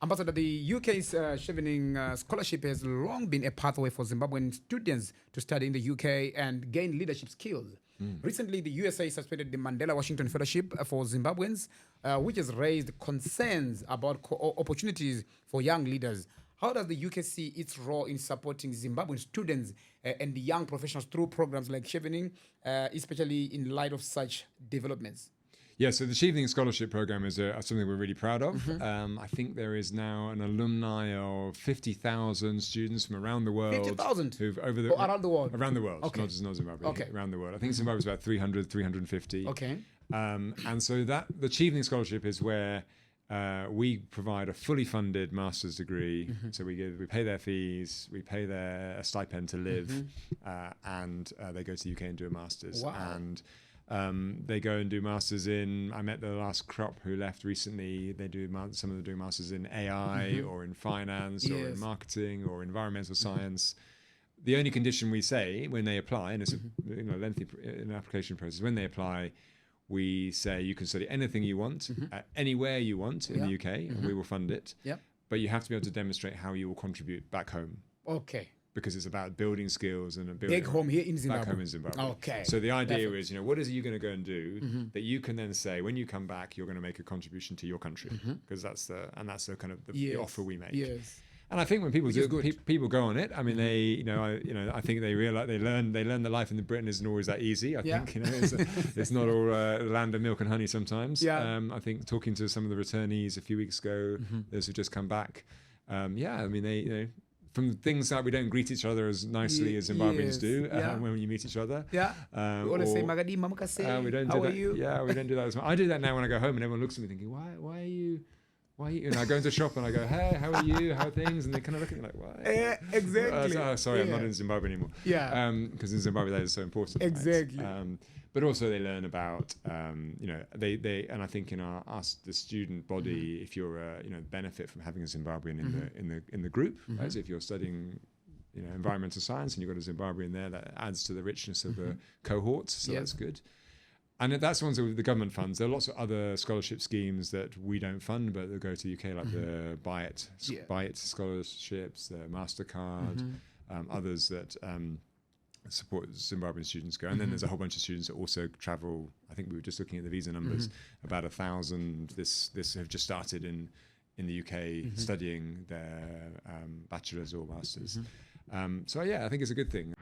Ambassador, the UK's Chevening Scholarship has long been a pathway for Zimbabwean students to study in the UK and gain leadership skills. Recently, the USA suspended the Mandela Washington Fellowship for Zimbabweans, which has raised concerns about opportunities for young leaders. How does the UK see its role in supporting Zimbabwean students and the young professionals through programs like Chevening, especially in light of such developments? Yeah, so the Chevening Scholarship Program is something we're really proud of. I think there is now an alumni of 50,000 students from around the world. 50,000? Who've around the world? Around the world, Okay. not Zimbabwe, Okay. around the world. I think Zimbabwe's about 300, 350. Okay. And so the Chevening Scholarship is where we provide a fully funded master's degree. So we pay their fees, we pay their stipend to live, and they go to the UK and do a master's. Wow. And they go and do masters in. I met the last crop who left recently. They do some of them doing masters in AI or in finance or in marketing or environmental science. The only condition we say when they apply, and it's a lengthy application process, when they apply, we say you can study anything you want, anywhere you want in the UK, and we will fund it. Yep. But you have to be able to demonstrate how you will contribute back home. Okay. Because it's about building skills and building Back home here in Zimbabwe. Back home in Zimbabwe. Okay. So the idea is, what is it you're going to go and do that you can then say when you come back, you're going to make a contribution to your country, because that's the kind of the offer we make. Yes. And I think when people people go on it, I mean, they, I think they realize they learn that life in Britain isn't always that easy. I think, it's not all land of milk and honey sometimes. Yeah. I think talking to some of the returnees a few weeks ago, those who just come back, I mean, they, from things like we don't greet each other as nicely as Zimbabweans do when you meet each other. Yeah. We always say, Magadi, Mamukase, we don't how do are that. you? Yeah, we don't do that as much. I do that now when I go home and everyone looks at me thinking, why are you... And I go into the shop and I go, hey, how are you? How are things? And they kind of look at me like, why? Exactly. Sorry, I'm not in Zimbabwe anymore. Yeah. Because in Zimbabwe that is so important. Exactly. Right? But also they learn about, they and I think in the student body, if you're, benefit from having a Zimbabwean in the group, right? So if you're studying, environmental science and you've got a Zimbabwean there, that adds to the richness of the cohorts. So that's good. And that's the ones with the government funds. There are lots of other scholarship schemes that we don't fund, but they go to the UK, like the Buy It scholarships, the MasterCard, others that support Zimbabwean students go. And then there's a whole bunch of students that also travel. I think we were just looking at the visa numbers, about 1,000 this have just started in the UK studying their bachelor's or master's. So I think it's a good thing.